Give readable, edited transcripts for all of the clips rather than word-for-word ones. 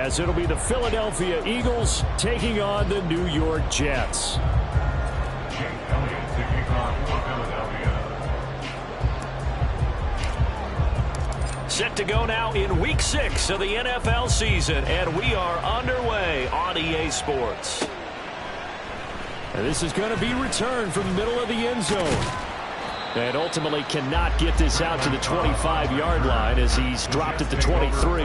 as it'll be the Philadelphia Eagles taking on the New York Jets. Set to go now in Week 6 of the NFL season, and we are underway on EA Sports. And this is going to be returned from the middle of the end zone. And ultimately cannot get this out to the 25-yard line as he's dropped at the 23.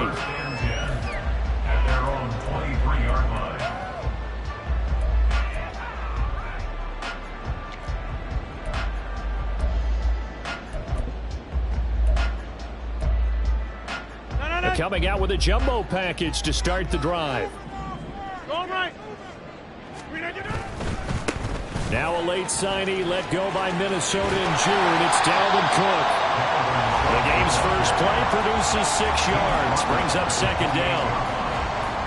Coming out with a jumbo package to start the drive. Now a late signee let go by Minnesota in June. It's Dalvin Cook. The game's first play produces 6 yards, brings up second down.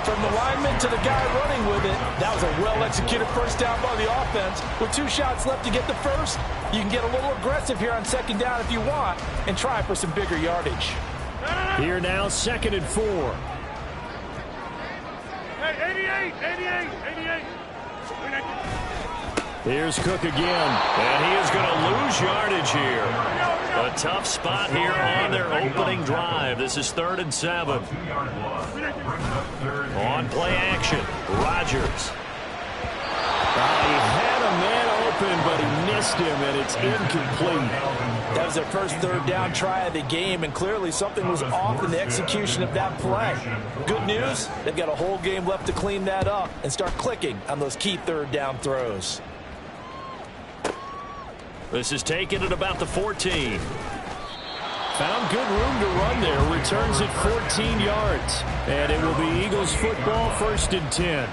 From the lineman to the guy running with it, that was a well-executed first down by the offense. With 2 shots left to get the first, you can get a little aggressive here on second down if you want and try for some bigger yardage. Here now, 2nd and 4. Hey, 88. Here's Cook again, and he is going to lose yardage here. A tough spot here on their opening drive. This is 3rd and 7. On play action, Rodgers. He had a man open, but he missed him, and it's incomplete. That was their first 3rd down try of the game, and clearly something was off in the execution of that play. Good news, they've got a whole game left to clean that up and start clicking on those key 3rd down throws. This is taken at about the 14. Found good room to run there. Returns at 14 yards. And it will be Eagles football, 1st and 10.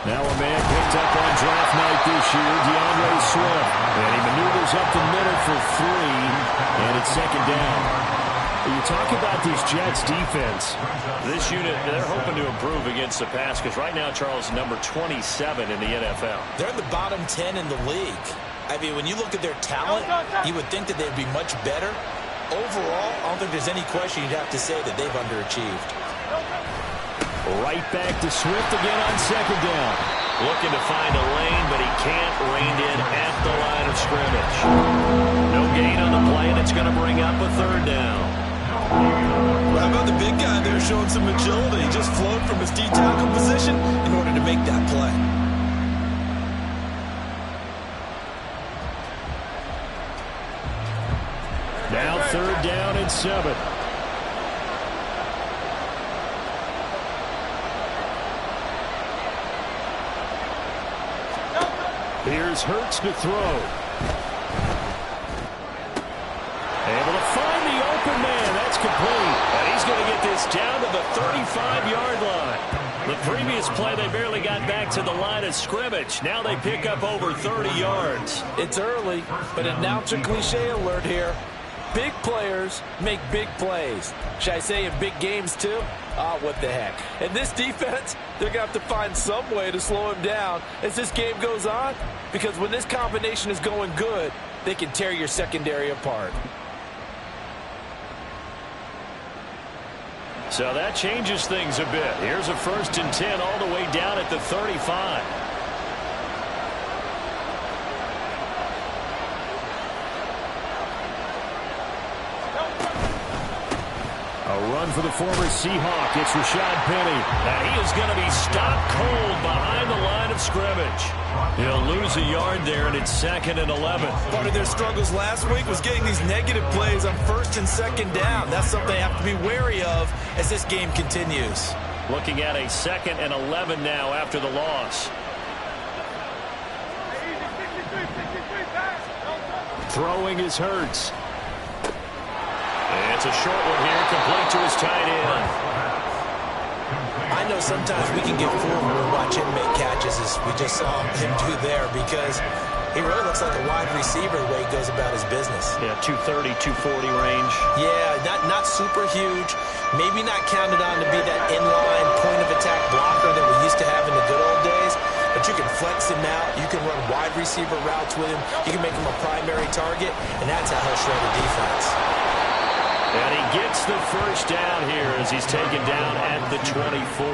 Now a man picked up on draft night this year, DeAndre Swift. And he maneuvers up the middle for 3, and it's 2nd down. You talk about this Jets defense. This unit, they're hoping to improve against the pass because right now, Charles, number 27 in the NFL. They're in the bottom 10 in the league. I mean, when you look at their talent, you would think that they'd be much better. Overall, I don't think there's any question you'd have to say that they've underachieved. Right back to Swift again on 2nd down. Looking to find a lane, but he can't rein in at the line of scrimmage. No gain on the play, and it's going to bring up a 3rd down. How about the big guy there showing some agility? He just flowed from his D-tackle position in order to make that play. Now 3rd down and 7. Here's Hurts to throw. Able to find the open man. That's complete. And he's going to get this down to the 35-yard line. The previous play, they barely got back to the line of scrimmage. Now they pick up over 30 yards. It's early, but announcer cliche alert here. Big players make big plays. Should I say in big games too? What the heck. And this defense, they're going to have to find some way to slow him down as this game goes on. Because when this combination is going good, they can tear your secondary apart. So that changes things a bit. Here's a 1st and 10 all the way down at the 35. A run for the former Seahawk. It's Rashad Penny. And he is going to be stopped cold behind the line of scrimmage. He'll lose a yard there, and it's 2nd and 11. Part of their struggles last week was getting these negative plays on 1st and 2nd down. That's something they have to be wary of as this game continues. Looking at a 2nd and 11 now after the loss. Throwing is Hurts. And it's a short one here, complete to his tight end. I know sometimes we can get fooled when we watch him make catches, as we just saw him do there, because he really looks like a wide receiver the way he goes about his business. Yeah, 230, 240 range. Yeah, not super huge, Maybe not counted on to be that inline point-of-attack blocker that we used to have in the good old days, but you can flex him out. You can run wide receiver routes with him. You can make him a primary target, and that's how he'll shred a defense. And he gets the first down here as he's taken down at the 24.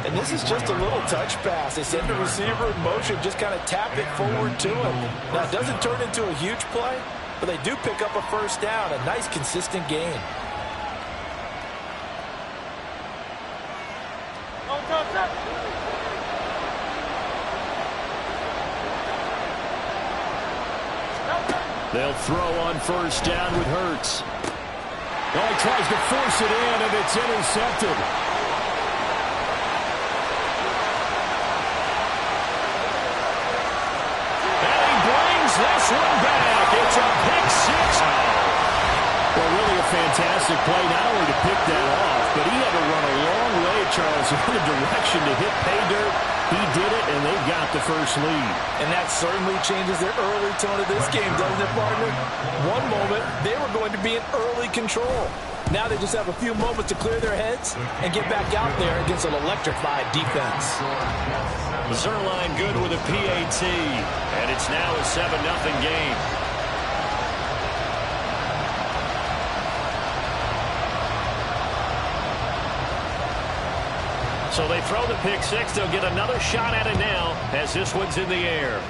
And this is just a little touch pass. They send the receiver in motion, just kind of tap it forward to him. Now, it doesn't turn into a huge play, but they do pick up a first down, a nice, consistent gain. They'll throw on first down with Hurts. Well, he tries to force it in, and it's intercepted. And he brings this one back. It's a pick six. Well, really a fantastic play, not only to pick that off, but he had to run a long way, Charles, in the direction to hit pay dirt. He did it, and they've got the first lead. And that certainly changes the early tone of this game, doesn't it, partner? One moment, they were going to be in early control. Now they just have a few moments to clear their heads and get back out there against an electrified defense. Zerline good with a PAT, and it's now a 7-0 game. So they throw the pick six. They'll get another shot at it now as this one's in the air.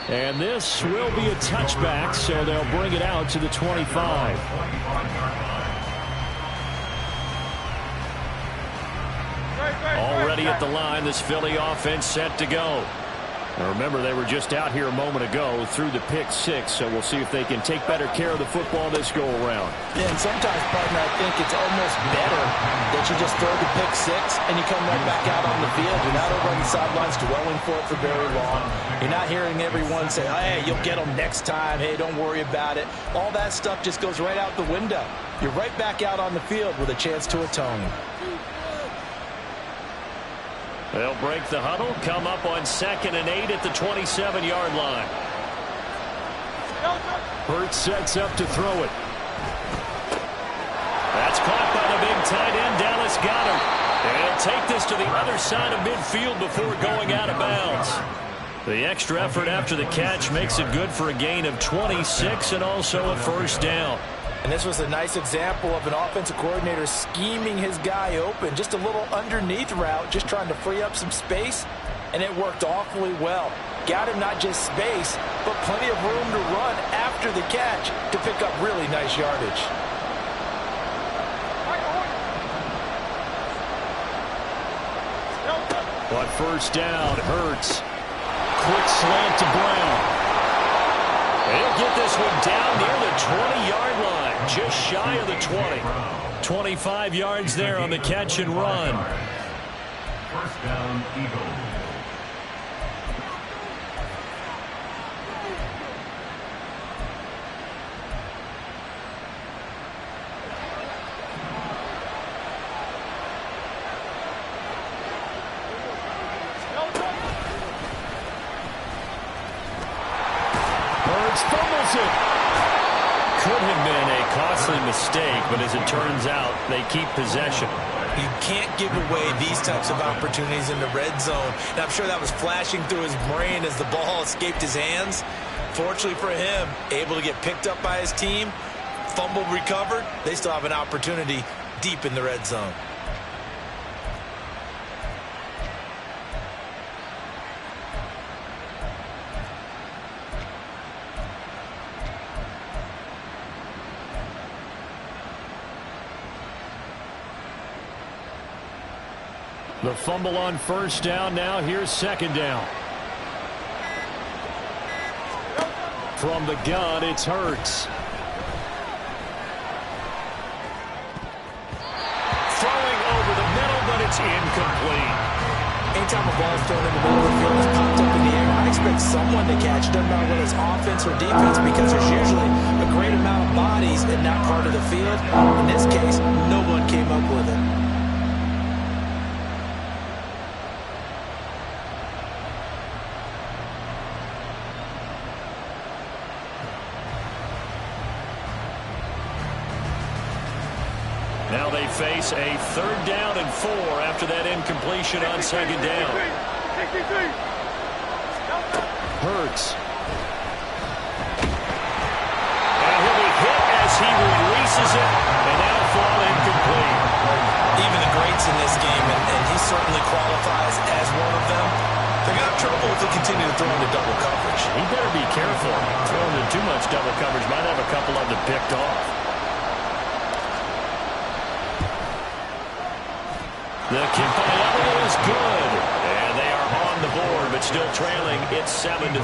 And this will be a touchback, so they'll bring it out to the 25. Already at the line, this Philly offense set to go. Now remember, they were just out here a moment ago through the pick six, so we'll see if they can take better care of the football this go-around. Yeah, and sometimes, partner, I think it's almost better that you just throw the pick six and you come right back out on the field. You're not over on the sidelines dwelling for it for very long. You're not hearing everyone say, hey, you'll get them next time. Hey, don't worry about it. All that stuff just goes right out the window. You're right back out on the field with a chance to atone. They'll break the huddle, come up on 2nd and 8 at the 27-yard line. Hurts sets up to throw it. That's caught by the big tight end, Dallas Goedert. And he'll take this to the other side of midfield before going out of bounds. The extra effort after the catch makes it good for a gain of 26 and also a first down. And this was a nice example of an offensive coordinator scheming his guy open. Just a little underneath route, just trying to free up some space, and it worked awfully well. Got him not just space, but plenty of room to run after the catch to pick up really nice yardage. On first down, Hurts. Quick slant to Brown. He'll get this one down near the 20-yard line, just shy of the 20. 25 yards there on the catch and run. First down, Eagles. Could have been a costly mistake, but as it turns out, they keep possession. You can't give away these types of opportunities in the red zone. And I'm sure that was flashing through his brain as the ball escaped his hands. Fortunately for him, able to get picked up by his team, fumbled, recovered. They still have an opportunity deep in the red zone. The fumble on first down. Now here's second down. From the gun, it's Hurts. Throwing over the middle, but it's incomplete. Anytime a ball is thrown in the middle of the field, it's popped up in the air, I expect someone to catch it. Doesn't matter whether it's offense or defense, because there's usually a great amount of bodies in that part of the field. In this case, no one came up with it. Now they face a 3rd down and 4 after that incompletion on 2nd down. Hurts. And he'll be hit as he releases it, and that'll fall incomplete. Even the greats in this game, and he certainly qualifies as one of them, they're going to have trouble if they continue to throw into double coverage. He better be careful. Throwing into too much double coverage might have a couple of them picked off. The kick by Elliott is good. And they are on the board, but still trailing. It's 7-3.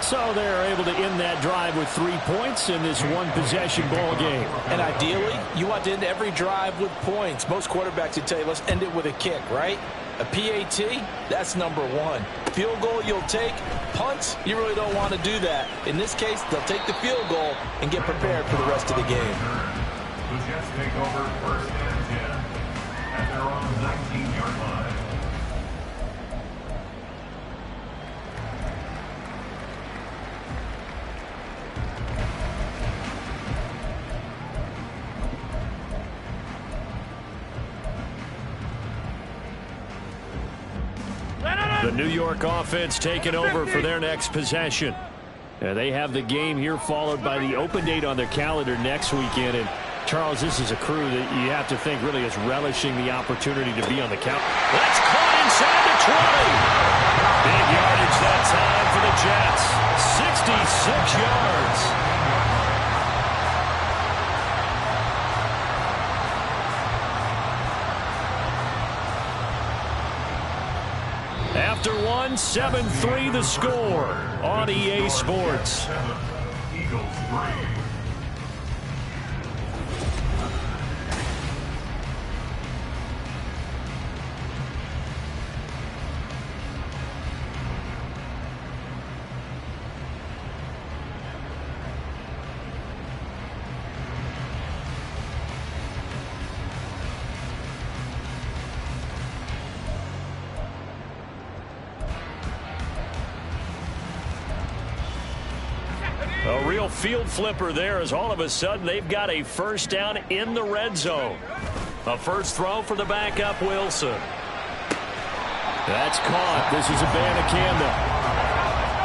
So they're able to end that drive with 3 points in this one-possession ball game. And ideally, you want to end every drive with points. Most quarterbacks would tell you, let's end it with a kick, right? A PAT, that's number 1. Field goal, you'll take. Punts, you really don't want to do that. In this case, they'll take the field goal and get prepared for the rest of the game. The Jets take over 1st and 10 at their own 19-yard line. The New York offense taking over for their next possession. They have the game here followed by the open date on their calendar next weekend. And Charles, this is a crew that you have to think really is relishing the opportunity to be on the count. That's caught inside the 20. Big yardage that time for the Jets. 66 yards. After 7-3 the score on EA Sports. Eagles 3. A real field flipper there as all of a sudden they've got a 1st down in the red zone. A first throw for the backup Wilson. That's caught. This is Abanikanda.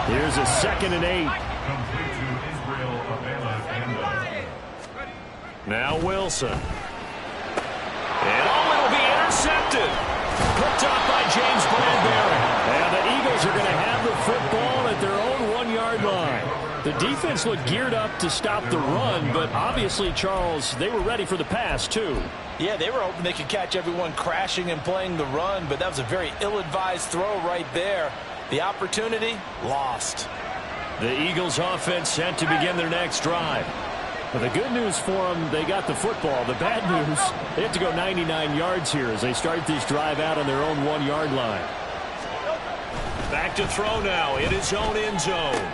Here's a 2nd and 8. Complete to Israel Abanikanda. Now Wilson. And will be intercepted. Picked up by James Bradbury. And the Eagles are going to have the football at their own 1-yard line. The defense looked geared up to stop the run, but obviously, Charles, they were ready for the pass, too. Yeah, they were hoping they could catch everyone crashing and playing the run, but that was a very ill-advised throw right there. The opportunity, lost. The Eagles offense set to begin their next drive. But the good news for them, they got the football. The bad news, they have to go 99 yards here as they start this drive out on their own 1-yard line. Back to throw now in his own end zone.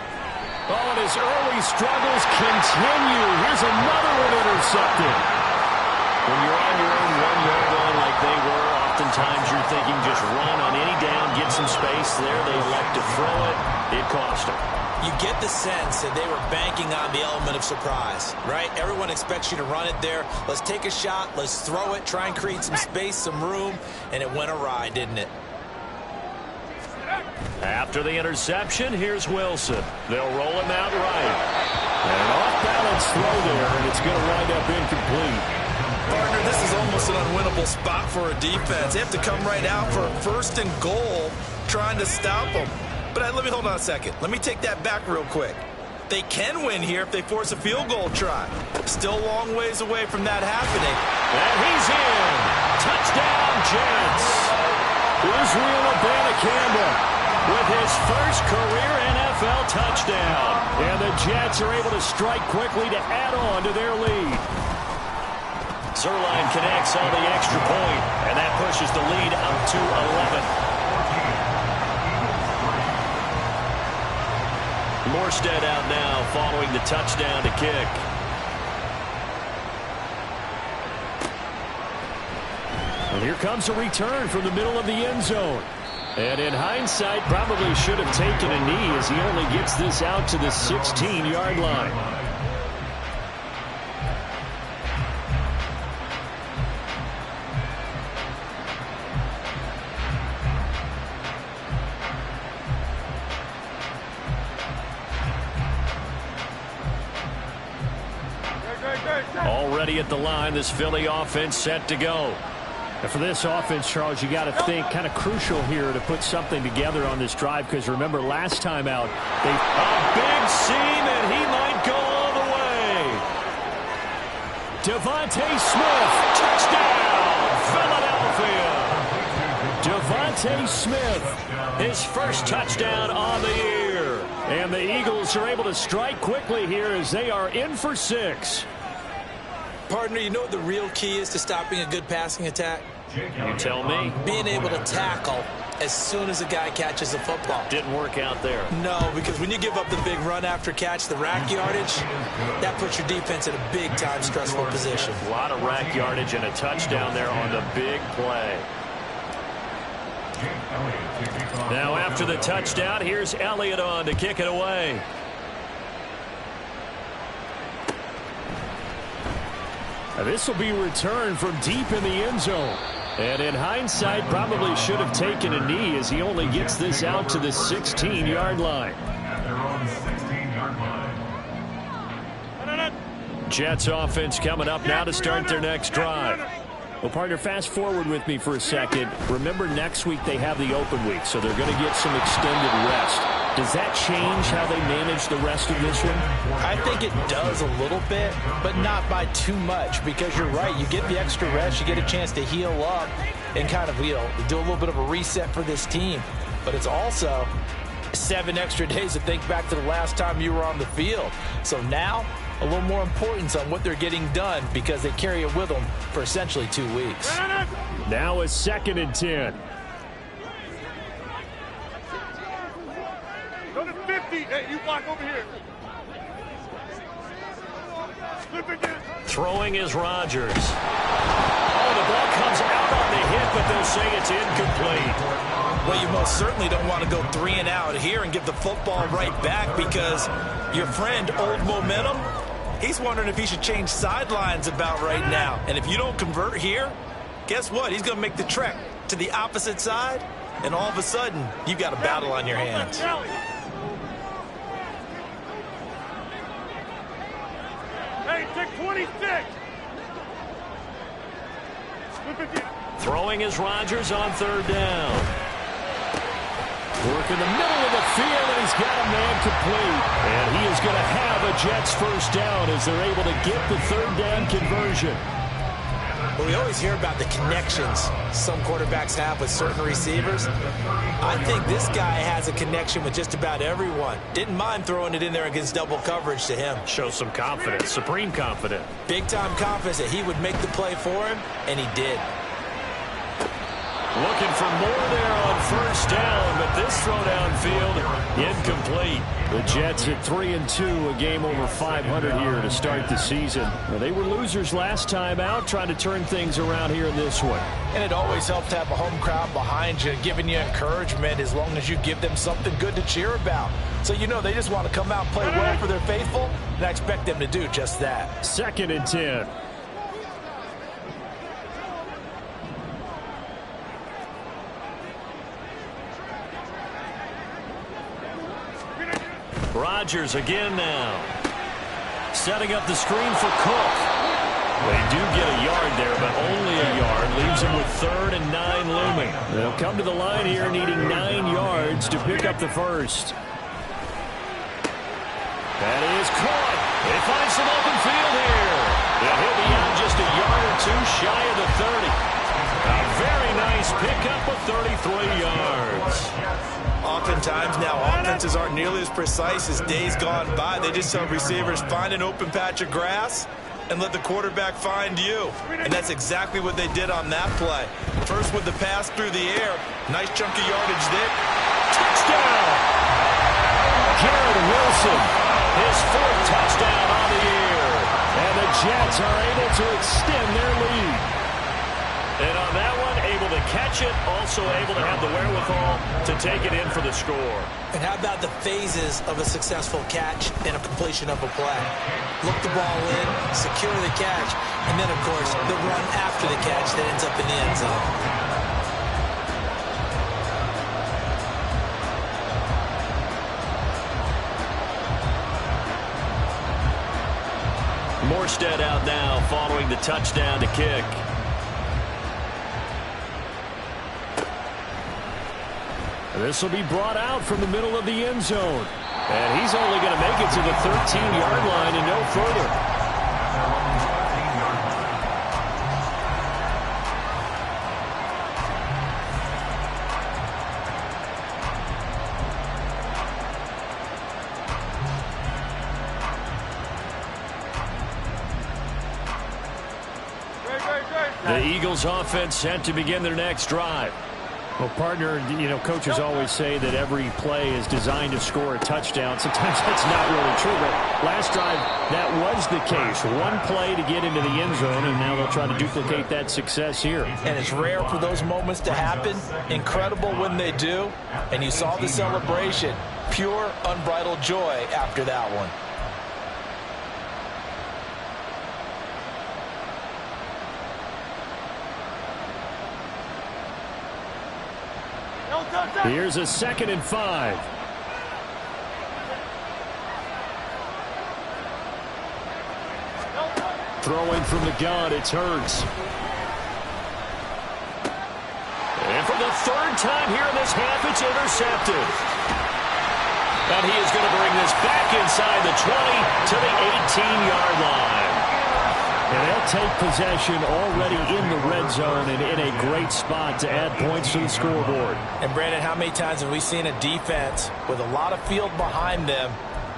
Oh, and his early struggles continue. Here's another one intercepted. When you're on your own 1-yard line like they were, oftentimes you're thinking just run on any down, get some space there. They like to throw it. It cost them. You get the sense that they were banking on the element of surprise, right? Everyone expects you to run it there. Let's take a shot. Let's throw it. Try and create some space, some room. And it went awry, didn't it? After the interception, here's Wilson. They'll roll him out right. And an off-balance throw there, and it's going to wind up incomplete. Partner, this is almost an unwinnable spot for a defense. They have to come right out for a 1st and goal, trying to stop them. But let me hold on a second. Let me take that back real quick. They can win here if they force a field goal try. Still a long ways away from that happening. And he's in. Touchdown, Jets. Israel Abanikanda with his first career NFL touchdown. And the Jets are able to strike quickly to add on to their lead. Zuerlein connects on the extra point, and that pushes the lead up to 11. Morstead out now following the touchdown to kick. And here comes a return from the middle of the end zone. And in hindsight, probably should have taken a knee as he only gets this out to the 16-yard line. ready at the line. This Philly offense set to go. And for this offense, Charles, you got to think kind of crucial here to put something together on this drive, because remember last time out, a big seam, and he might go all the way. Devontae Smith, touchdown, Philadelphia. Devontae Smith, his first touchdown on the year. And the Eagles are able to strike quickly here as they are in for 6. Partner, you know what the real key is to stopping a good passing attack? You tell me. Being able to tackle as soon as a guy catches the football. Didn't work out there. No, because when you give up the big run after catch, the rack yardage, that puts your defense in a big-time stressful position. A lot of rack yardage and a touchdown there on the big play. Now after the touchdown, here's Elliott on to kick it away. This will be returned from deep in the end zone. And in hindsight, probably should have taken a knee as he only gets this out to the 16-yard line. At their own 16-yard line. Jets offense coming up now to start their next drive. Well, partner, fast forward with me for a second. Remember, next week they have the open week, so they're going to get some extended rest. Does that change how they manage the rest of this one? I think it does a little bit, but not by too much, because you're right. You get the extra rest. You get a chance to heal up and kind of, do a little bit of a reset for this team. But it's also 7 extra days to think back to the last time you were on the field. So now, a little more importance on what they're getting done, because they carry it with them for essentially 2 weeks. Now a 2nd and 10. Go to 50. Hey, you block over here. Slip it in. Throwing is Rodgers. Oh, the ball comes out on the hit, but they'll say it's incomplete. Well, you most certainly don't want to go 3 and out here and give the football right back, because your friend, Old Momentum, he's wondering if he should change sidelines about right now. And if you don't convert here, guess what? He's going to make the trek to the opposite side, and all of a sudden, you've got a battle on your hands. Hey, take 26. Slip it in. Throwing is Rodgers on 3rd down. Work in the middle of the field, and he's got a man complete. And he is going to have a Jets first down as they're able to get the 3rd down conversion. Well, we always hear about the connections some quarterbacks have with certain receivers. I think this guy has a connection with just about everyone. Didn't mind throwing it in there against double coverage to him. Shows some confidence, supreme confidence. Big-time confidence that he would make the play for him, and he did. Looking for more there on 1st down, but this throw downfield incomplete. The Jets at 3-2, a game over 500 here to start the season. Well, they were losers last time out, trying to turn things around here in this one. And it always helps to have a home crowd behind you, giving you encouragement as long as you give them something good to cheer about. So they just want to come out and play well for their faithful, and I expect them to do just that. 2nd and 10. Rodgers again now. Setting up the screen for Cook. They do get a yard there, but only a yard. Leaves him with 3rd and 9 looming. They'll come to the line here needing 9 yards to pick up the first. That is caught. They find some open field here. And he'll be out just a yard or 2 shy of the 30. A very nice pickup of 33 yards. Oftentimes now, offenses aren't nearly as precise as days gone by. They just tell receivers, find an open patch of grass and let the quarterback find you. And that's exactly what they did on that play. First with the pass through the air. Nice chunk of yardage there. Touchdown! Garrett Wilson, his 4th touchdown on the year. And the Jets are able to extend their lead. And on that one, able to catch it, also able to have the wherewithal to take it in for the score. And how about the phases of a successful catch and a completion of a play? Look the ball in, secure the catch, and then, of course, the run after the catch that ends up in the end zone. Morstead out now following the touchdown to kick. This will be brought out from the middle of the end zone. And he's only going to make it to the 13-yard line and no further. The Eagles offense set to begin their next drive. Well, partner, coaches always say that every play is designed to score a touchdown. Sometimes that's not really true, but last drive, that was the case. One play to get into the end zone, and now they'll try to duplicate that success here. And it's rare for those moments to happen. Incredible when they do. And you saw the celebration. Pure, unbridled joy after that one. Here's a 2nd and 5. Throwing from the gun, it's Hurts. And for the 3rd time here in this half, it's intercepted. And he is going to bring this back inside the 20 to the 18-yard line. And they'll take possession already in the red zone and in a great spot to add points to the scoreboard. And, Brandon, how many times have we seen a defense with a lot of field behind them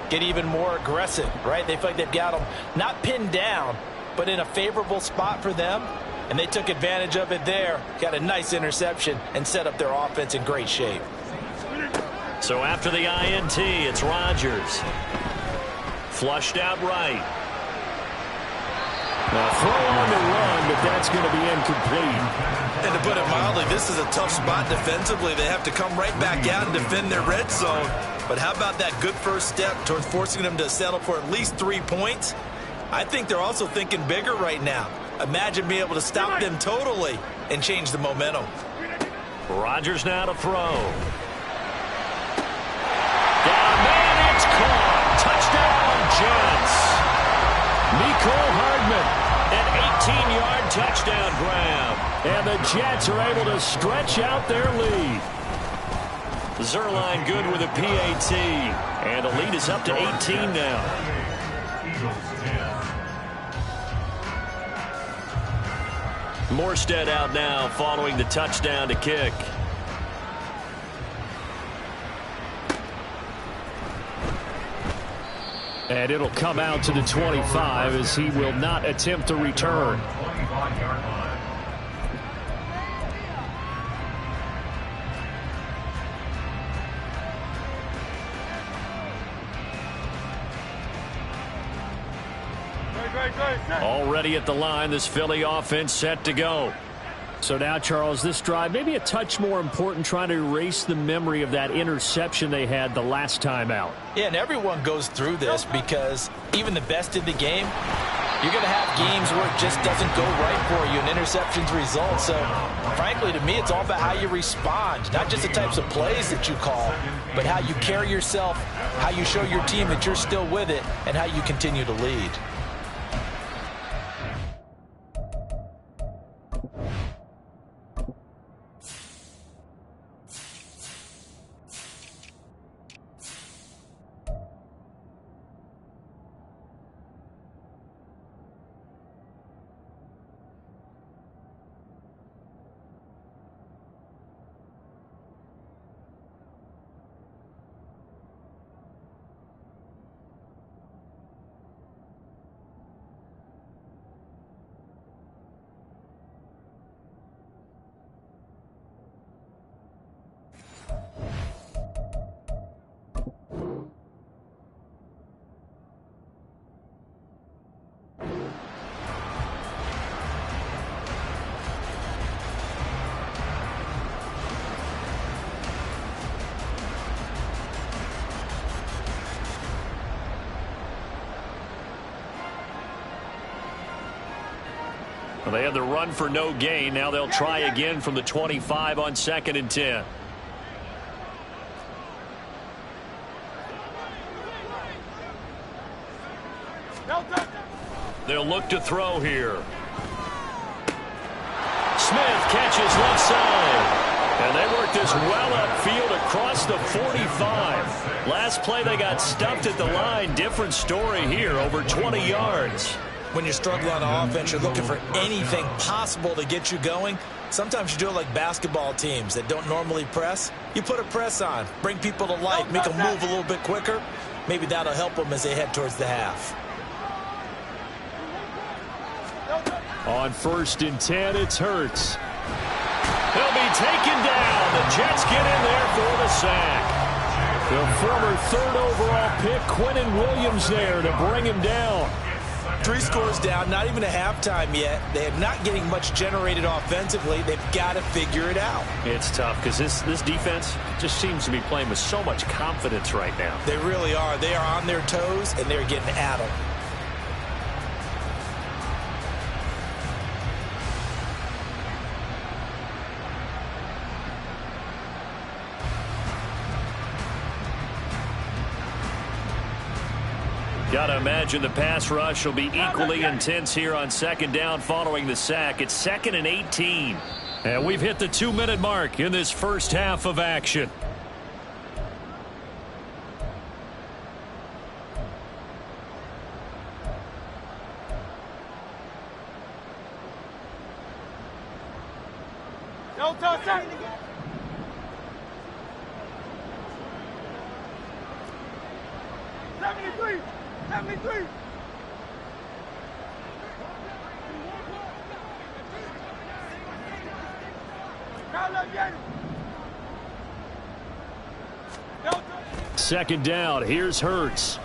get even more aggressive, right? They feel like they've got them not pinned down, but in a favorable spot for them, and they took advantage of it there, got a nice interception, and set up their offense in great shape. So after the INT, it's Rodgers. Flushed out right. Now throw on the run, but that's going to be incomplete. And to put it mildly, this is a tough spot defensively. They have to come right back out and defend their red zone. But how about that good first step towards forcing them to settle for at least 3 points? I think they're also thinking bigger right now. Imagine being able to stop them totally and change the momentum. Rodgers now to throw. Down, man, it's caught. Touchdown, Jets. Mecole Hardman, an 18-yard touchdown grab. And the Jets are able to stretch out their lead. Zuerlein good with a PAT. And the lead is up to 18 now. Morstead out now following the touchdown to kick. And it'll come out to the 25 as he will not attempt to return. Already at the line, this Philly offense set to go. So now, Charles, this drive maybe a touch more important, trying to erase the memory of that interception they had the last time out. Yeah, and everyone goes through this because even the best in the game, you're going to have games where it just doesn't go right for you and interceptions result. So, frankly, to me, it's all about how you respond, not just the types of plays that you call, but how you carry yourself, how you show your team that you're still with it, and how you continue to lead. Well, they had the run for no gain. Now they'll try again from the 25 on 2nd and 10. They'll look to throw here. Smith catches left side. And they work this well upfield across the 45. Last play they got stuffed at the line. Different story here, over 20 yards. When you're struggling on offense, you're looking for anything possible to get you going. Sometimes you do it like basketball teams that don't normally press. You put a press on, bring people to life, make them move a little bit quicker. Maybe that'll help them as they head towards the half. On 1st and 10, it's Hurts. He'll be taken down. The Jets get in there for the sack. The former 3rd overall pick, Quinnen Williams, there to bring him down. 3 scores down, not even a halftime yet. They're not getting much generated offensively. They've got to figure it out. It's tough because this defense just seems to be playing with so much confidence right now. They really are. They are on their toes, and they're getting at them. Got to imagine the pass rush will be equally intense here on 2nd down following the sack. It's 2nd and 18. And we've hit the 2-minute mark in this first half of action. Don't touch that. '73. Second down. Here's Hurts.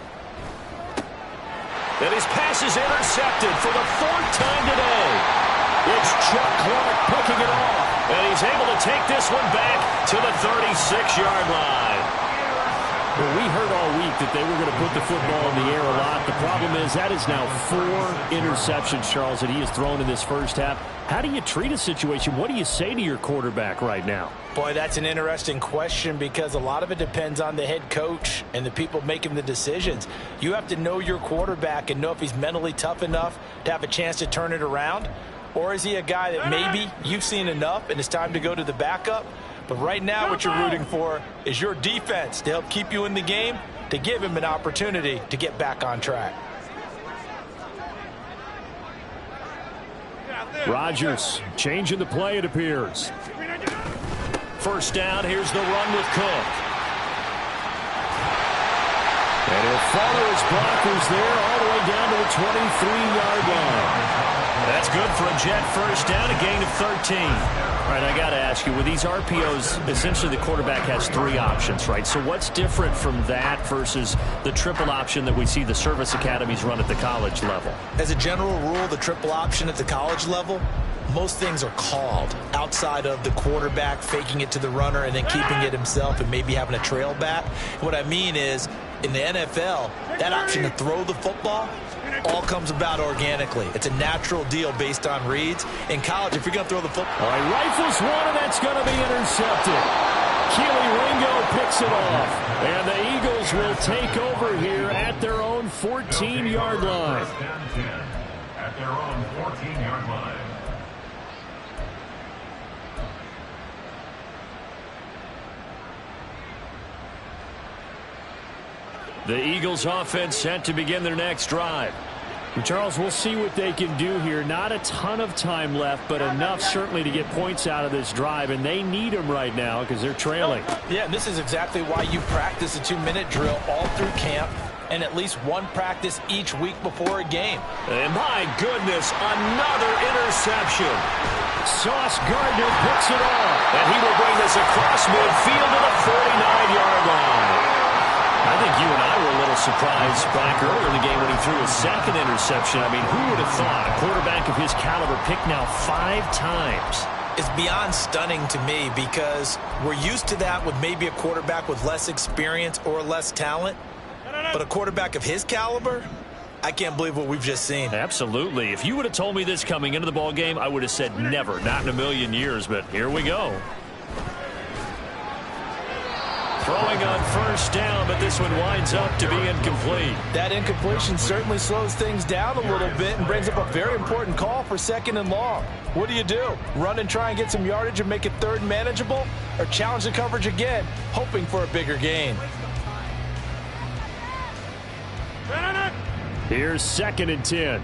And his pass is intercepted for the 4th time today. It's Chuck Clark picking it off. And he's able to take this one back to the 36-yard line. Well, we heard all week that they were going to put the football in the air a lot. The problem is that is now 4 interceptions, Charles, that he has thrown in this first half. How do you treat a situation? What do you say to your quarterback right now? Boy, that's an interesting question because a lot of it depends on the head coach and the people making the decisions. You have to know your quarterback and know if he's mentally tough enough to have a chance to turn it around. Or is he a guy that maybe you've seen enough and it's time to go to the backup? But right now what you're rooting for is your defense to help keep you in the game, to give him an opportunity to get back on track. Rodgers changing the play, it appears. 1st down, here's the run with Cook. And he'll follow his blockers there all the way down to the 23-yard line. That's good for a Jet 1st down, a gain of 13. All right, I got to ask you, with these RPOs, essentially the quarterback has 3 options, right? So what's different from that versus the triple option that we see the service academies run at the college level? As a general rule, the triple option at the college level, most things are called outside of the quarterback faking it to the runner and then keeping it himself and maybe having a trail back. What I mean is, in the NFL, that option to throw the football all comes about organically. It's a natural deal based on reads. In college, if you're going to throw the football... All right, rifles one, and that's going to be intercepted. Keely Ringo picks it off. And the Eagles will take over here at their own 14-yard line. At their own 14-yard line. The Eagles offense set to begin their next drive. And Charles, we'll see what they can do here. Not a ton of time left, but enough certainly to get points out of this drive, and they need them right now because they're trailing. Yeah, and this is exactly why you practice a 2-minute drill all through camp and at least one practice each week before a game. And my goodness, another interception. Sauce Gardner picks it off. And he will bring this across midfield to the 49-yard line. I think you and I were a little surprised back earlier in the game when he threw his 2nd interception. I mean, who would have thought a quarterback of his caliber picked now 5 times? It's beyond stunning to me because we're used to that with maybe a quarterback with less experience or less talent. But a quarterback of his caliber, I can't believe what we've just seen. Absolutely. If you would have told me this coming into the ball game, I would have said never, not in a million years. But here we go. Throw Throwing on first down, but this one winds up to be incomplete. That incompletion certainly slows things down a little bit and brings up a very important call for 2nd and long. What do? Run and try and get some yardage and make it 3rd and manageable? Or challenge the coverage again, hoping for a bigger gain? Here's 2nd and 10.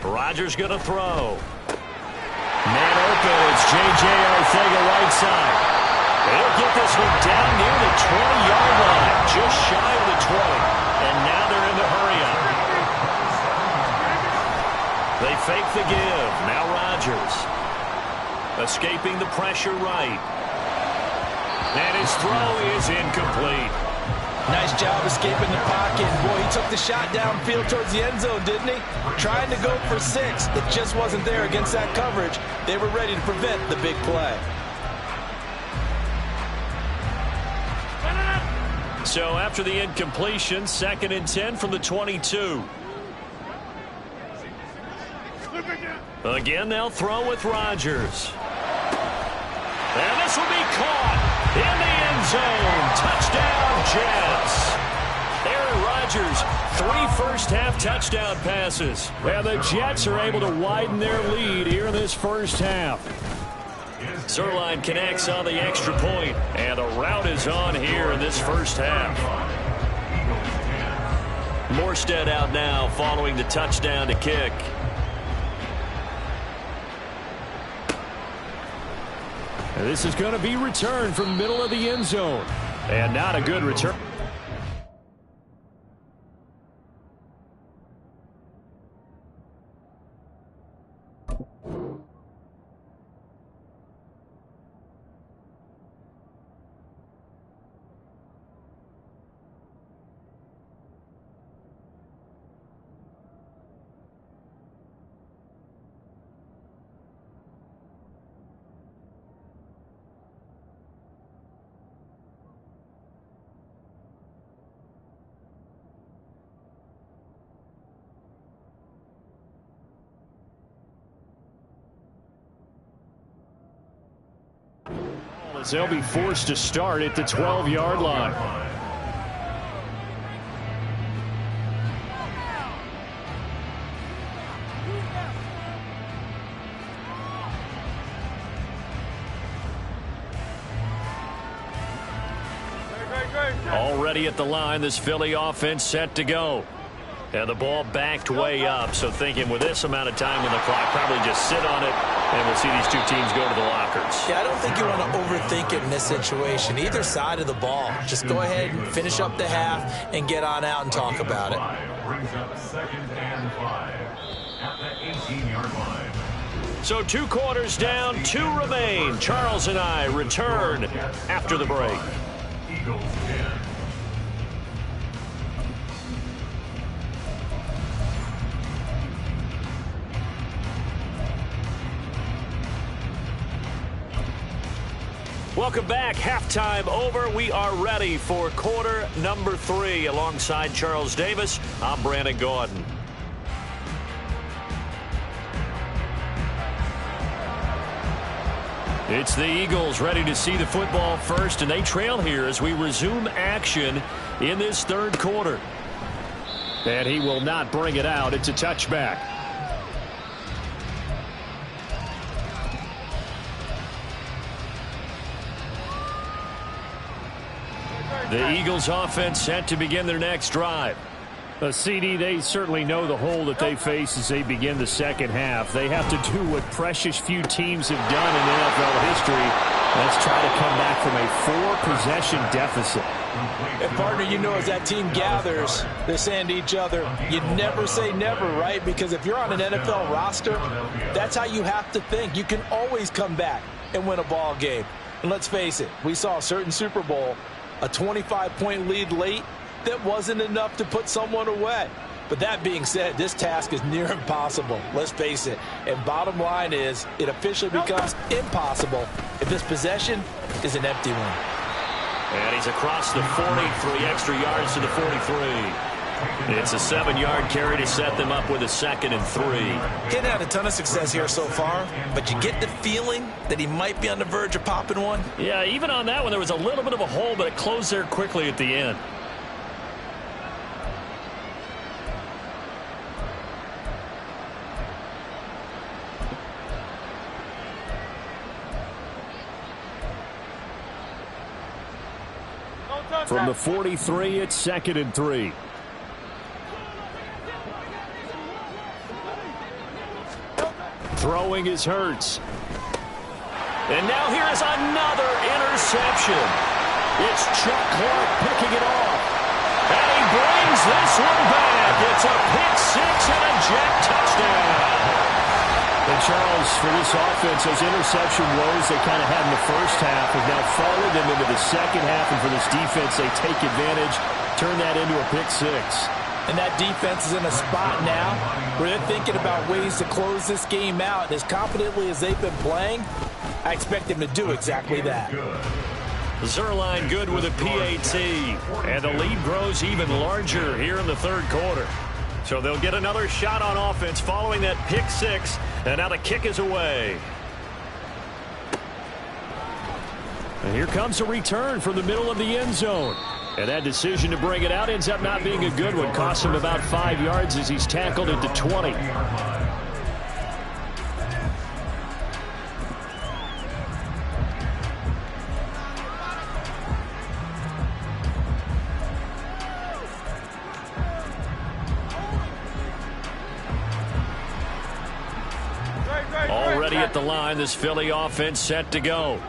Rodgers going to throw. Man open, it's J.J. Arcega right side. They'll get this one down near the 20-yard line, just shy of the 20. And now they're in the hurry-up. They fake the give. Now Rodgers. Escaping the pressure right. And his throw is incomplete. Nice job escaping the pocket. Boy, he took the shot downfield towards the end zone, didn't he? Trying to go for 6. It just wasn't there against that coverage. They were ready to prevent the big play. So after the incompletion, 2nd and 10 from the 22. Again, they'll throw with Rodgers. And this will be caught in the end zone. Touchdown, Jets. Aaron Rodgers, 3 first-half touchdown passes. And the Jets are able to widen their lead here in this first half. Zuerlein connects on the extra point, and the route is on here in this first half. Morstead out now following the touchdown to kick. And this is going to be returned from middle of the end zone. And not a good return. As they'll be forced to start at the 12-yard line. Already at the line, this Philly offense set to go. And the ball backed way up, so thinking with this amount of time on the clock, probably just sit on it, and we'll see these two teams go to the lockers. Yeah, I don't think you want to overthink it in this situation. Either side of the ball. Just go ahead and finish up the half and get on out and talk about it. Brings up 2nd and 5 at the 18-yard line. So 2 quarters down, 2 remain. Charles and I return after the break. Eagles 10. Welcome back. Halftime over. We are ready for quarter number 3. Alongside Charles Davis, I'm Brandon Gaudin. It's the Eagles ready to see the football first, and they trail here as we resume action in this 3rd quarter. And he will not bring it out. It's a touchback. The Eagles offense set to begin their next drive. CD, they certainly know the hole that they face as they begin the second half. They have to do what precious few teams have done in NFL history. Let's try to come back from a 4-possession deficit. And partner, you know, as that team gathers, they're saying to each other, you never say never, right? Because if you're on an NFL roster, that's how you have to think. You can always come back and win a ball game. And let's face it, we saw a certain Super Bowl, a 25-point lead late, that wasn't enough to put someone away. But that being said, this task is near impossible. Let's face it. And bottom line is, it officially becomes impossible if this possession is an empty one. And he's across the 40, 3 extra yards to the 43. It's a 7-yard carry to set them up with a 2nd and 3. He hadn't had a ton of success here so far, but you get the feeling that he might be on the verge of popping one. Yeah, even on that one, there was a little bit of a hole, but it closed there quickly at the end. From the 43, it's 2nd and 3. Throwing is Hurts. And now here is another interception. It's Chuck Clark picking it off. And he brings this one back. It's a pick six and a jet touchdown. And Charles, for this offense, those interception woes they kind of had in the first half have now followed them into the second half. And for this defense, they take advantage, turn that into a pick six. And that defense is in a spot now where they're thinking about ways to close this game out. And as confidently as they've been playing, I expect them to do exactly that. Zuerlein good with a PAT. And the lead grows even larger here in the third quarter. So they'll get another shot on offense following that pick six. And now the kick is away. And here comes a return from the middle of the end zone. And that decision to bring it out ends up not being a good one. Costs him about 5 yards as he's tackled at the 20. Already at the line, this Philly offense set to go.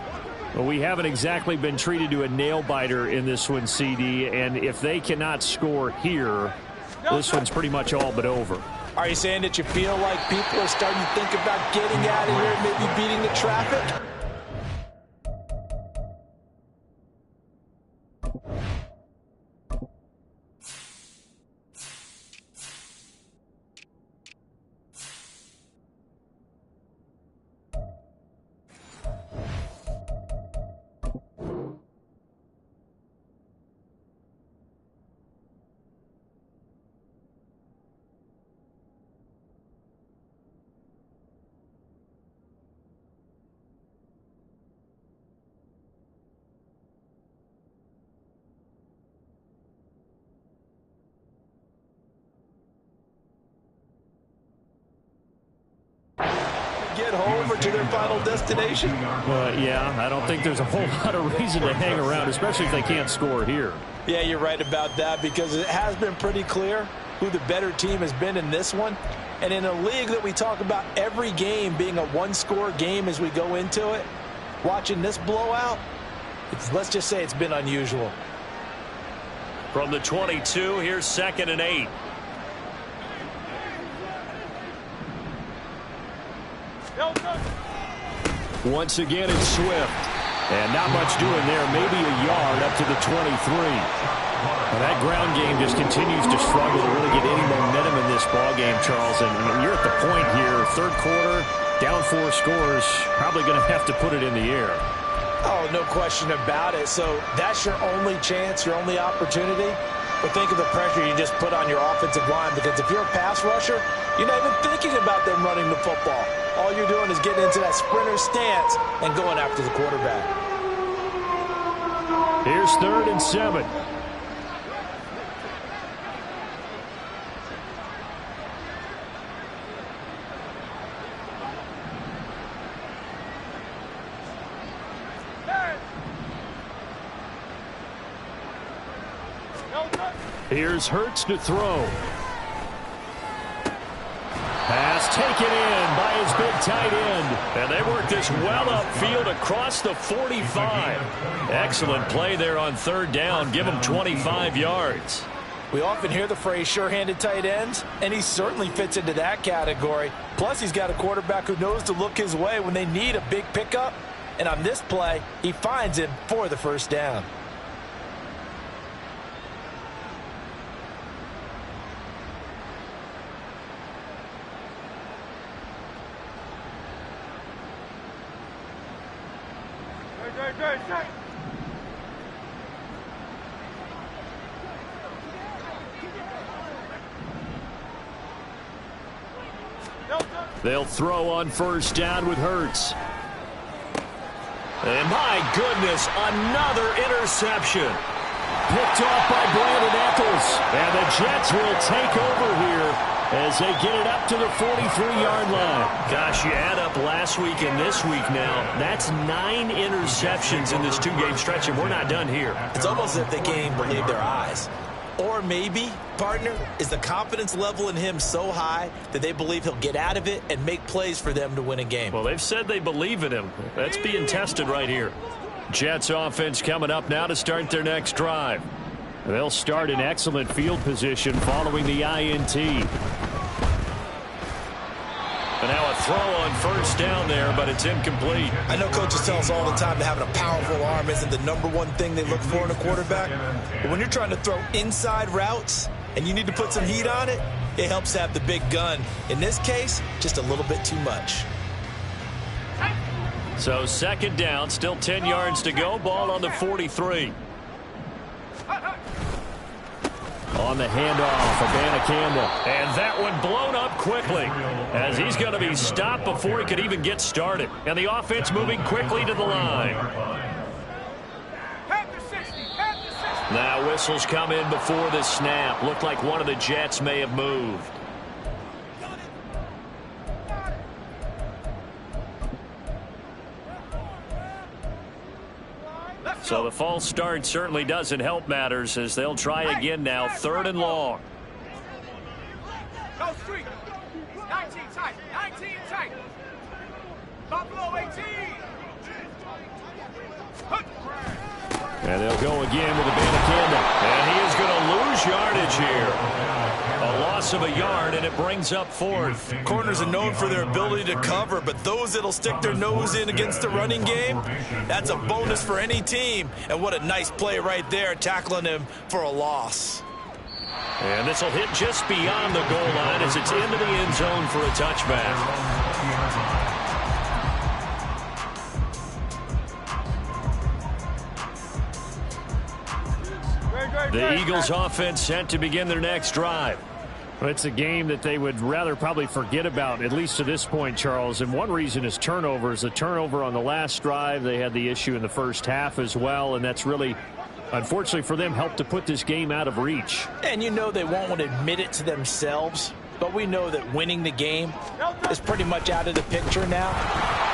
Well, we haven't exactly been treated to a nail-biter in this one, CD, and if they cannot score here, this one's pretty much all but over. Are you saying that you feel like people are starting to think about getting out of here and maybe beating the traffic? Get home or to their final destination? Yeah, I don't think there's a whole lot of reason to hang around, especially if they can't score here. Yeah, you're right about that because it has been pretty clear who the better team has been in this one. And in a league that we talk about every game being a one-score game as we go into it, watching this blowout, let's just say it's been unusual. From the 22, here's 2nd and 8. Once again, it's Swift. And not much doing there. Maybe a yard up to the 23. Well, that ground game just continues to struggle to really get any momentum in this ball game, Charles. And you're at the point here, third quarter, down 4 scores, probably going to have to put it in the air. Oh, no question about it. So that's your only chance, your only opportunity. But think of the pressure you just put on your offensive line, because if you're a pass rusher, you're not even thinking about them running the football. All you're doing is getting into that sprinter stance and going after the quarterback. Here's 3rd and 7. Here's Hurts to throw. Pass taken in by his big tight end. And they work this well upfield across the 45. Excellent play there on 3rd down. Give him 25 yards. We often hear the phrase sure-handed tight ends, and he certainly fits into that category. Plus, he's got a quarterback who knows to look his way when they need a big pickup. And on this play, he finds him for the 1st down. They'll throw on first down with Hurts. And my goodness, another interception. Picked off by Brandon Eccles. And the Jets will take over here as they get it up to the 43-yard line. Gosh, you add up last week and this week now. That's 9 interceptions in this 2-game stretch, and we're not done here. It's almost as if they can't even believe their eyes. Or maybe, partner, is the confidence level in him so high that they believe he'll get out of it and make plays for them to win a game. Well, they've said they believe in him. That's being tested right here. Jets offense coming up now to start their next drive. They'll start in excellent field position following the INT. And now a throw on first down there, but it's incomplete. I know coaches tell us all the time that having a powerful arm isn't the #1 thing they look for in a quarterback. But when you're trying to throw inside routes and you need to put some heat on it, it helps to have the big gun. In this case, just a little bit too much. So second down, still 10 yards to go. Ball on the 43. On the handoff, Abanikanda. And that one blown up quickly as he's going to be stopped before he could even get started. And the offense moving quickly to the line. Now whistles come in before the snap. Looked like one of the Jets may have moved. So the false start certainly doesn't help matters as they'll try again now. 3rd and long. Go street. 19 tight. 19 tight. Buffalo 18. And they'll go again with Abanikanda. And he is going to lose yardage here. A loss of a yard, and it brings up 4th. Corners are known for their ability to cover, but those that'll stick their nose in against the running game, that's a bonus for any team. And what a nice play right there, tackling him for a loss. And this will hit just beyond the goal line as it's into the end zone for a touchback. The Eagles offense set to begin their next drive. Well, it's a game that they would rather probably forget about, at least to this point, Charles. And one reason is turnovers. The turnover on the last drive, they had the issue in the first half as well. And that's really, unfortunately for them, helped to put this game out of reach. And you know they won't want to admit it to themselves, but we know that winning the game is pretty much out of the picture now.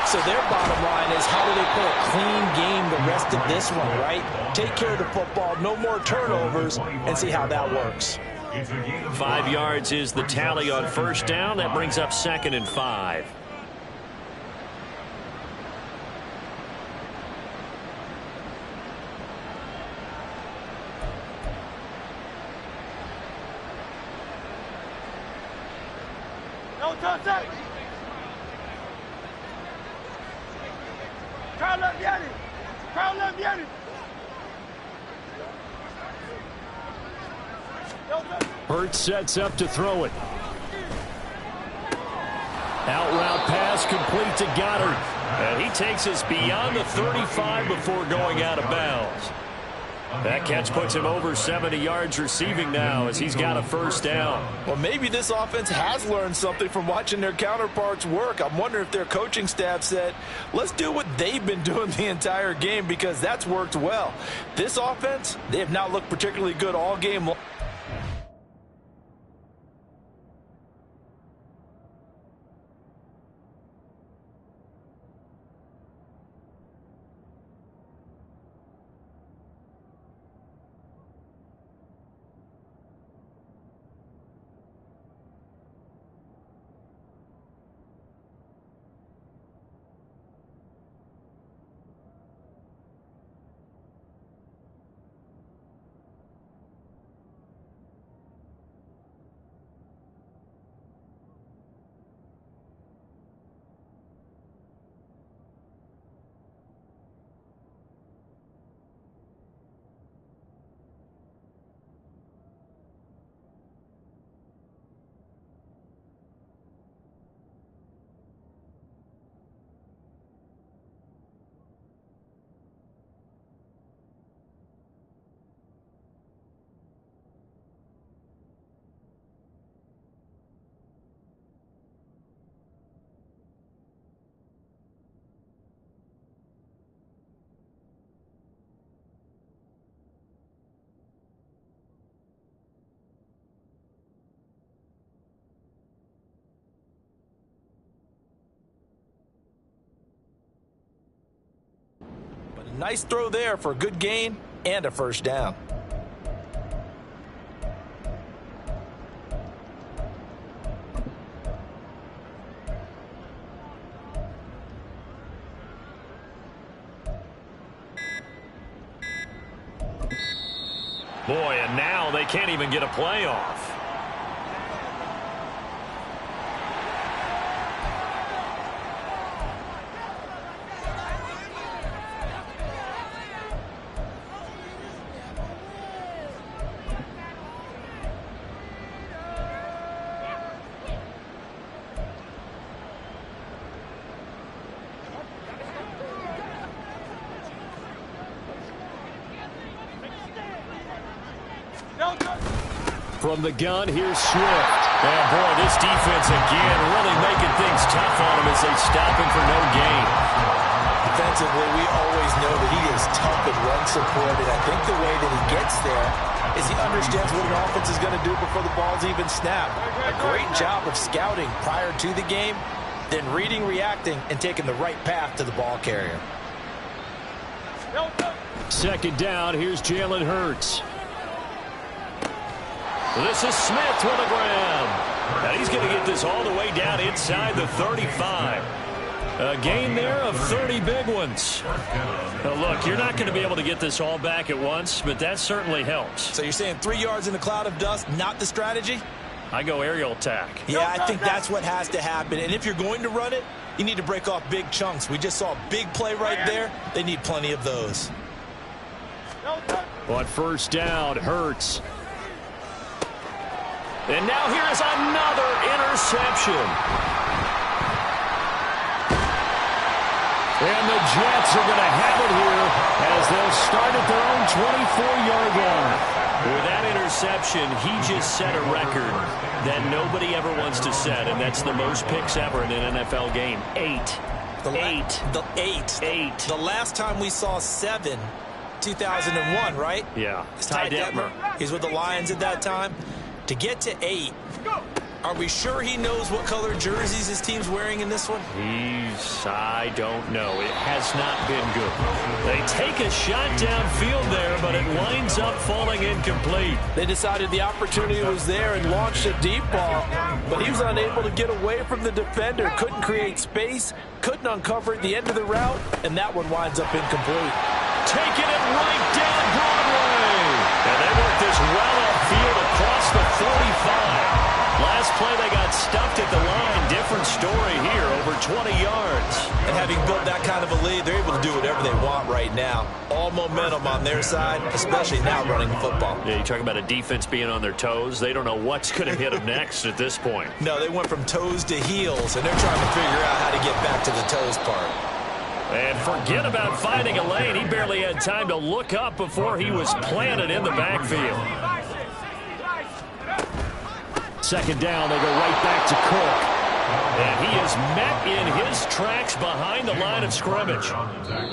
So their bottom line is, how do they play a clean game the rest of this one, right? Take care of the football, no more turnovers, and see how that works. 5 yards is the tally on first down. That brings up 2nd and 5. No touch. Crowd left Yanni. Crowd left Yanni. Hurts sets up to throw it. Out route pass complete to Goddard. And he takes us beyond the 35 before going out of bounds. That catch puts him over 70 yards receiving now as he's got a first down. Well, maybe this offense has learned something from watching their counterparts work. I'm wondering if their coaching staff said, let's do what they've been doing the entire game, because that's worked well. This offense, they have not looked particularly good all game long. Nice throw there for a good gain and a first down. Boy, and now they can't even get a play off. From the gun, here's Swift. And boy, this defense again really making things tough on him as they stop him for no gain. Defensively, we always know that he is tough in run support, and I think the way that he gets there is he understands what an offense is going to do before the ball's even snapped. A great job of scouting prior to the game, then reading, reacting, and taking the right path to the ball carrier. Second down, here's Jalen Hurts. This is Smith with a grab. And he's going to get this all the way down inside the 35. A gain there of 30 big ones. Now look, you're not going to be able to get this all back at once, but that certainly helps. So you're saying 3 yards in a cloud of dust, not the strategy? I go aerial attack. Yeah, I think that's what has to happen. And if you're going to run it, you need to break off big chunks. We just saw a big play right there. They need plenty of those. On first down, Hurts. And now here is another interception. And the Jets are going to have it here as they'll start at their own 24-yard line. With that interception, he just set a record that nobody ever wants to set, and that's the most picks ever in an NFL game. 8. The last time we saw 7, 2001, right? Yeah. It's Ty Detmer. He's with the Lions at that time. To get to 8, are we sure he knows what color jerseys his team's wearing in this one? I don't know. It has not been good. They take a shot downfield there, but it winds up falling incomplete. They decided the opportunity was there and launched a deep ball, but he was unable to get away from the defender, couldn't create space, couldn't uncover at the end of the route, and that one winds up incomplete. Taking it right down Broadway. And they work this well upfield across the 45. Last play, they got stuffed at the line. Different story here, over 20 yards. And having built that kind of a lead, they're able to do whatever they want right now. All momentum on their side, especially now running the football. Yeah, you talk about a defense being on their toes. They don't know what's going to hit them next at this point. No, they went from toes to heels, and they're trying to figure out how to get back to the toes part. And forget about finding a lane. He barely had time to look up before he was planted in the backfield. Second down, they go right back to Cook. And he is met in his tracks behind the line of scrimmage.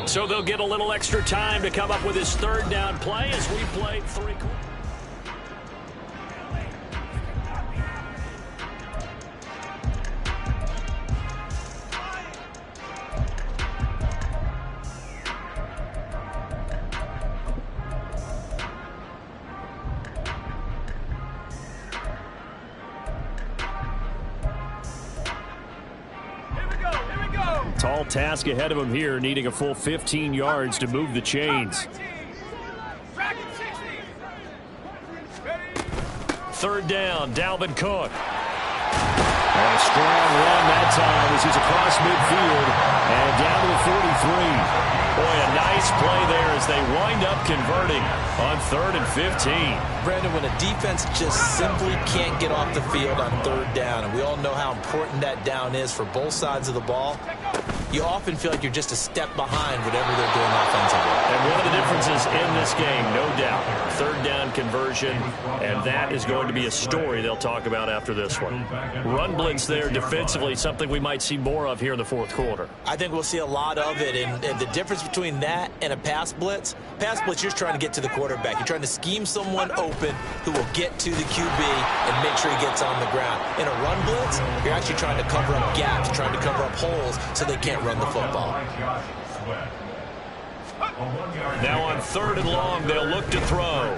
So they'll get a little extra time to come up with his third down play as we play 3 quarters. Tall task ahead of him here, needing a full 15 yards to move the chains. Third down, Dalvin Cook. And a strong run that time as he's across midfield and down to the 43. Boy, a nice play there as they wind up converting on 3rd and 15. Brandon, when a defense just simply can't get off the field on 3rd down, and we all know how important that down is for both sides of the ball, you often feel like you're just a step behind whatever they're doing offensively. And one of the differences in this game, no doubt, 3rd down conversion, and that is going to be a story they'll talk about after this one. Run blitz there defensively, something we might see more of here in the 4th quarter. I think we'll see a lot of it, and the difference between that and a pass blitz, you're just trying to get to the quarterback. You're trying to scheme someone open who will get to the QB and make sure he gets on the ground. In a run blitz, you're actually trying to cover up gaps, trying to cover up holes so they can't run the football. Now on 3rd and long, they'll look to throw.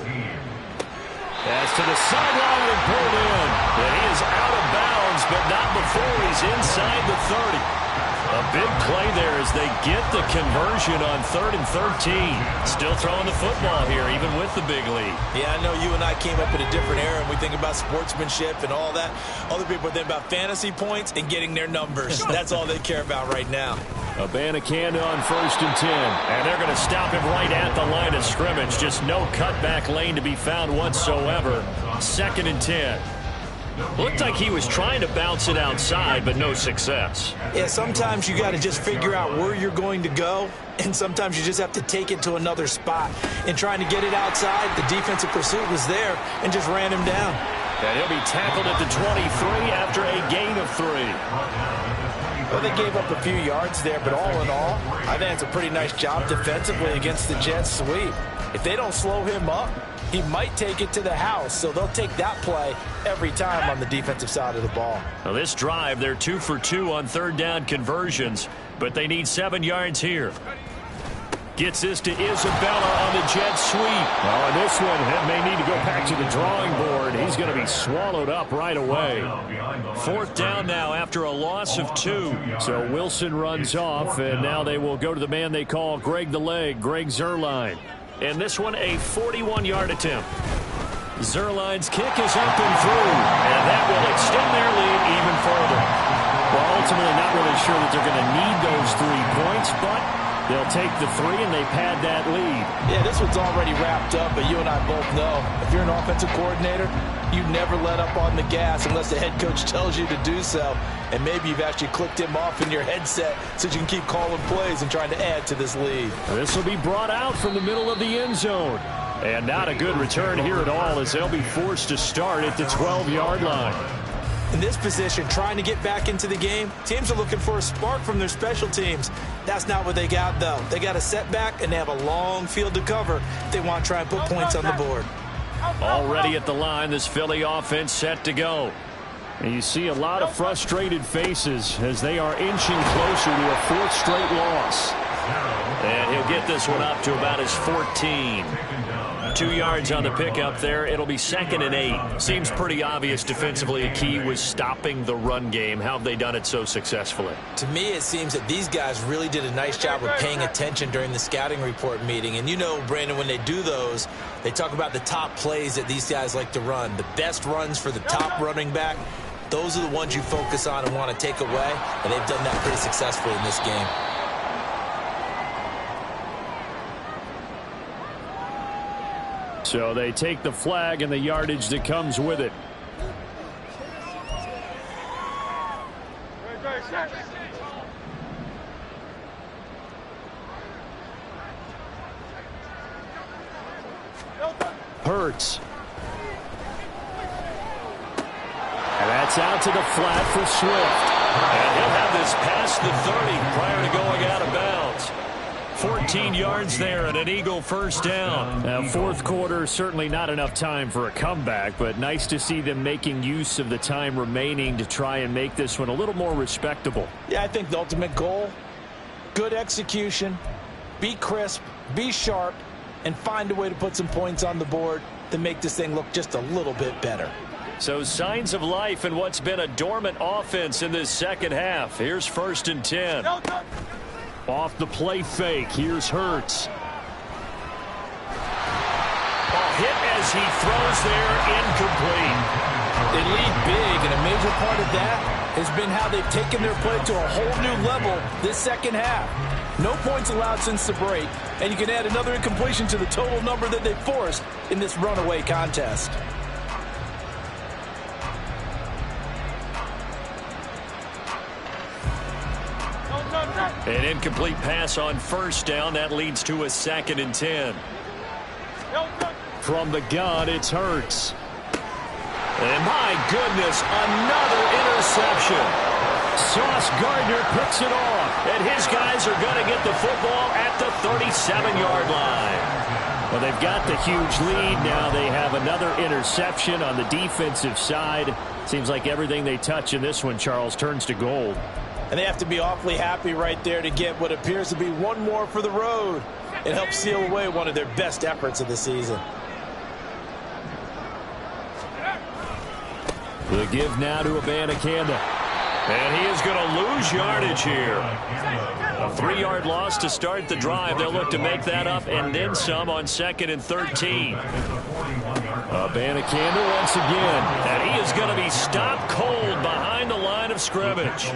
Pass to the sideline and pulled in. And he is out of bounds, but not before he's inside the 30. A big play there as they get the conversion on 3rd and 13. Still throwing the football here, even with the big lead. Yeah, I know you and I came up in a different era, and we think about sportsmanship and all that. Other people think about fantasy points and getting their numbers. That's all they care about right now. Abanikanda on 1st and 10. And they're going to stop him right at the line of scrimmage. Just no cutback lane to be found whatsoever. 2nd and 10. Looked like he was trying to bounce it outside, but no success. Yeah, sometimes you got to just figure out where you're going to go, and sometimes you just have to take it to another spot. And trying to get it outside, the defensive pursuit was there and just ran him down. And he'll be tackled at the 23 after a gain of 3. Well, they gave up a few yards there, but all in all, I think it's a pretty nice job defensively against the Jets sweep. If they don't slow him up, he might take it to the house, so they'll take that play every time on the defensive side of the ball. Well, this drive, they're 2 for 2 on 3rd down conversions, but they need 7 yards here. Gets this to Isabella on the jet sweep. Well, in this one, it may need to go back to the drawing board. He's going to be swallowed up right away. 4th down now after a loss of 2. So Wilson runs off, and now they will go to the man they call Greg the Leg, Greg Zuerlein. And this one a 41-yard attempt. Zuerlein's kick is up and through, and that will extend their lead even further. Well, ultimately not really sure that they're going to need those 3 points, but they'll take the 3 and they pad that lead. Yeah, this one's already wrapped up, but you and I both know if you're an offensive coordinator, you never let up on the gas unless the head coach tells you to do so. And maybe you've actually clicked him off in your headset so you can keep calling plays and trying to add to this lead. This will be brought out from the middle of the end zone. And not a good return here at all as they'll be forced to start at the 12-yard line. In this position, trying to get back into the game, teams are looking for a spark from their special teams. That's not what they got, though. They got a setback, and they have a long field to cover if they want to try and put points on the board. Already at the line, this Philly offense set to go. And you see a lot of frustrated faces as they are inching closer to a 4th straight loss. And he'll get this one up to about his 14. 2 yards on the pickup there. It'll be 2nd and 8. Seems pretty obvious defensively a key was stopping the run game. How have they done it so successfully? To me, it seems that these guys really did a nice job of paying attention during the scouting report meeting. And you know, Brandon, when they do those, they talk about the top plays that these guys like to run. The best runs for the top running back, those are the ones you focus on and want to take away. And they've done that pretty successfully in this game. So they take the flag and the yardage that comes with it. Hurts. And that's out to the flat for Swift. And he'll have this past the 30 prior to going out of bounds. 14 yards there and an Eagle 1st down. Now, 4th quarter, certainly not enough time for a comeback, but nice to see them making use of the time remaining to try and make this one a little more respectable. Yeah, I think the ultimate goal, good execution, be crisp, be sharp, and find a way to put some points on the board to make this thing look just a little bit better. So signs of life in what's been a dormant offense in this 2nd half. Here's 1st and 10. Off the play fake, here's Hurts. Hit as he throws there, incomplete. They lead big, and a major part of that has been how they've taken their play to a whole new level this 2nd half. No points allowed since the break, and you can add another incompletion to the total number that they forced in this runaway contest. An incomplete pass on 1st down. That leads to a 2nd and 10. From the gun, it's Hurts. And my goodness, another interception. Sauce Gardner picks it off. And his guys are going to get the football at the 37-yard line. Well, they've got the huge lead. Now they have another interception on the defensive side. Seems like everything they touch in this one, Charles, turns to gold. And they have to be awfully happy right there to get what appears to be one more for the road. and help seal away one of their best efforts of the season. The give now to Abanikanda. And he is going to lose yardage here. A 3-yard loss to start the drive. They'll look to make that up and then some on 2nd and 13. Abanikanda once again. And he is going to be stopped cold behind the line of scrimmage.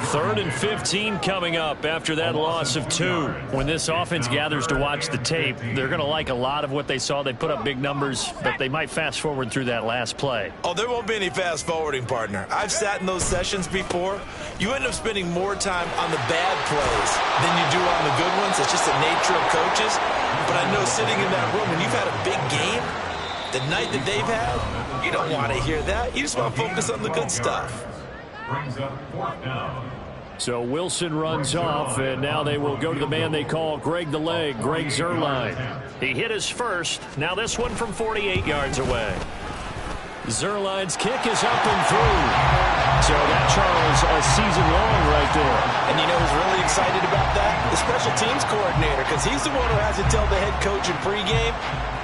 3rd and 15 coming up after that loss of 2. When this offense gathers to watch the tape, they're going to like a lot of what they saw. They put up big numbers, but they might fast forward through that last play. Oh, there won't be any fast forwarding, partner. I've sat in those sessions before. You end up spending more time on the bad plays than you do on the good ones. It's just the nature of coaches. But I know sitting in that room, when you've had a big game, the night that they've had, you don't want to hear that. You just want to focus on the good stuff. Brings up 4th down. So Wilson runs off, and now they will go to the man they call Greg the Leg, Greg Zuerlein. He hit his first. Now this one from 48 yards away. Zuerlein's kick is up and through. So that, Charles, a season long right there. And you know who's really excited about that? The special teams coordinator, because he's the one who has to tell the head coach in pregame,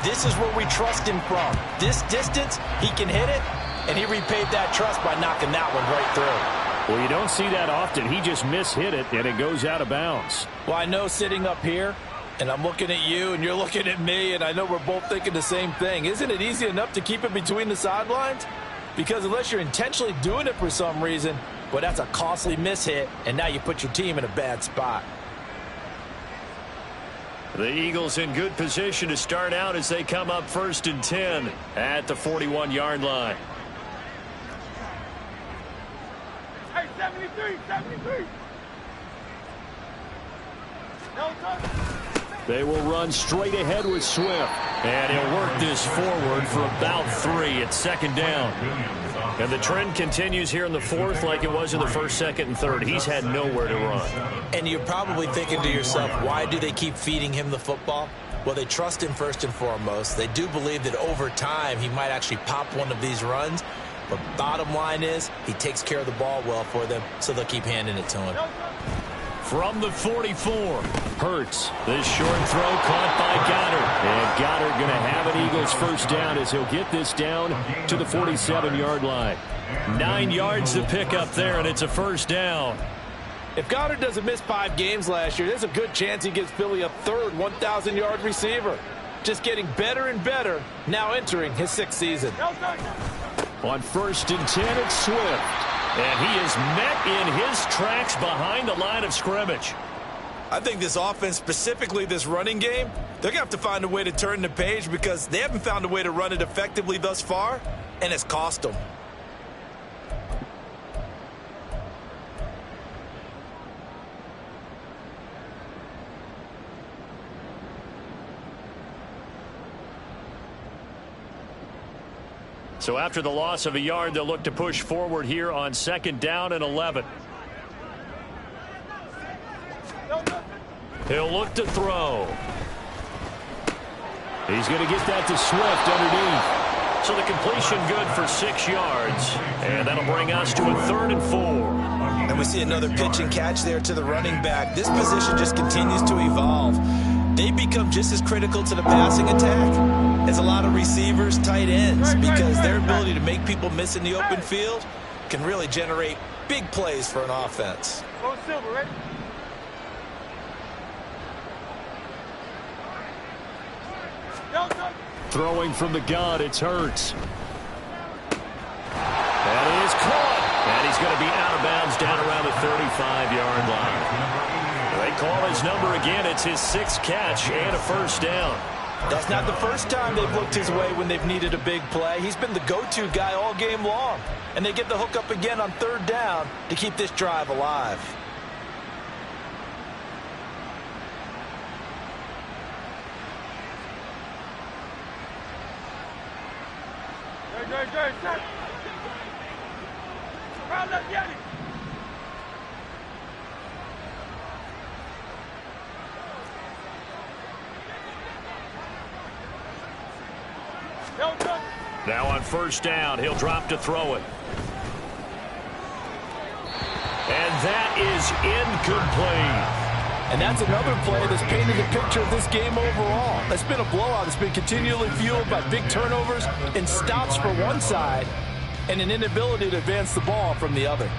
this is where we trust him from. This distance, he can hit it, and he repaid that trust by knocking that one right through. Well, you don't see that often. He just mishit it, and it goes out of bounds. Well, I know sitting up here, and I'm looking at you, and you're looking at me, and I know we're both thinking the same thing. Isn't it easy enough to keep it between the sidelines? Because unless you're intentionally doing it for some reason, well, that's a costly mishit, and now you put your team in a bad spot. The Eagles in good position to start out as they come up 1st and 10 at the 41-yard line. Hey, 73, 73. No touch. They will run straight ahead with Swift. And he'll work this forward for about 3 at 2nd down. And the trend continues here in the 4th like it was in the 1st, 2nd, and 3rd. He's had nowhere to run. And you're probably thinking to yourself, why do they keep feeding him the football? Well, they trust him first and foremost. They do believe that over time he might actually pop one of these runs. But bottom line is he takes care of the ball well for them, so they'll keep handing it to him. From the 44, Hurts. This short throw caught by Goddard. And Goddard going to have an Eagles first down as he'll get this down to the 47-yard line. 9 yards to pick up there, and it's a first down. If Goddard doesn't miss 5 games last year, there's a good chance he gives Philly a 3rd 1,000-yard receiver. Just getting better and better, now entering his 6th season. On 1st and 10, it's Swift. And he is met in his tracks behind the line of scrimmage. I think this offense, specifically this running game, they're going to have to find a way to turn the page because they haven't found a way to run it effectively thus far, and it's cost them. So after the loss of a yard, they'll look to push forward here on 2nd down and 11. He'll look to throw. He's going to get that to Swift underneath. So the completion good for 6 yards. And that'll bring us to a 3rd and 4. And we see another pitch and catch there to the running back. This position just continues to evolve. They become just as critical to the passing attack as a lot of receivers, tight ends, because their ability to make people miss in the open field can really generate big plays for an offense. Go Silver, ready? No touch. Throwing from the gun, it's Hurts. That is caught. And he's going to be out of bounds down around the 35-yard line. They call his number again. It's his 6th catch and a first down. That's not the first time they've looked his way when they've needed a big play. He's been the go-to guy all game long. And they get the hook up again on 3rd down to keep this drive alive. Jerry, set. Round left, get it. Now on 1st down, he'll drop to throw it. And that is incomplete. And that's another play that's painted the picture of this game overall. It's been a blowout. It's been continually fueled by big turnovers and stops for one side and an inability to advance the ball from the other.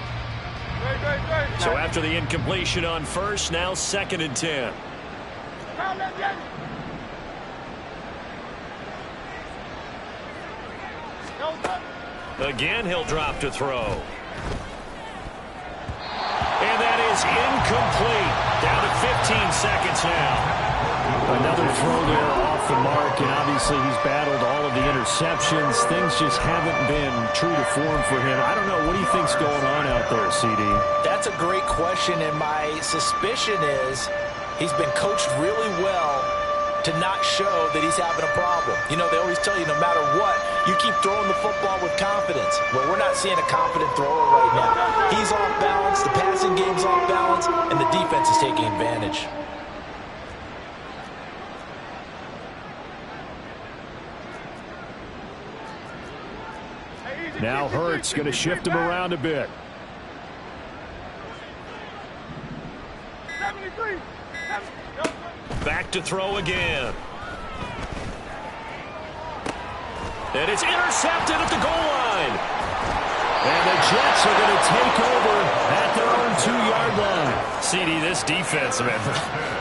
So after the incompletion on first, now 2nd and 10. Again, he'll drop to throw. And that is incomplete. Down to 15 seconds now. Another throw there off the mark, and obviously he's battled all of the interceptions. Things just haven't been true to form for him. I don't know. What do you think's going on out there, CD? That's a great question, and my suspicion is he's been coached really well to not show that he's having a problem. You know, they always tell you no matter what, you keep throwing the football with confidence. Well, we're not seeing a confident thrower right now. He's off balance, the passing game's off balance, and the defense is taking advantage. Now Hurts going to shift him around a bit. 73. Back to throw again. And it's intercepted at the goal line. And the Jets are going to take over at their own 2-yard line. CD, this defense, man,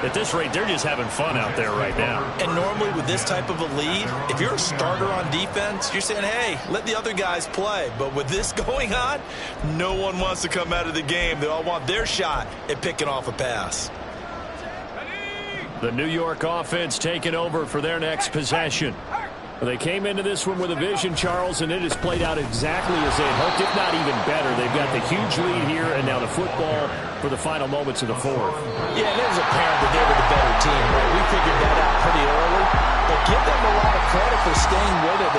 at this rate, they're just having fun out there right now. And normally with this type of a lead, if you're a starter on defense, you're saying, hey, let the other guys play. But with this going on, no one wants to come out of the game. They all want their shot at picking off a pass. The New York offense taking over for their next possession. They came into this one with a vision, Charles, and it has played out exactly as they had hoped, if not even better. They've got the huge lead here, and now the football for the final moments of the fourth. Yeah, and it was apparent that they were the better team, right? We figured that out pretty early, but give them a lot of credit for staying with it.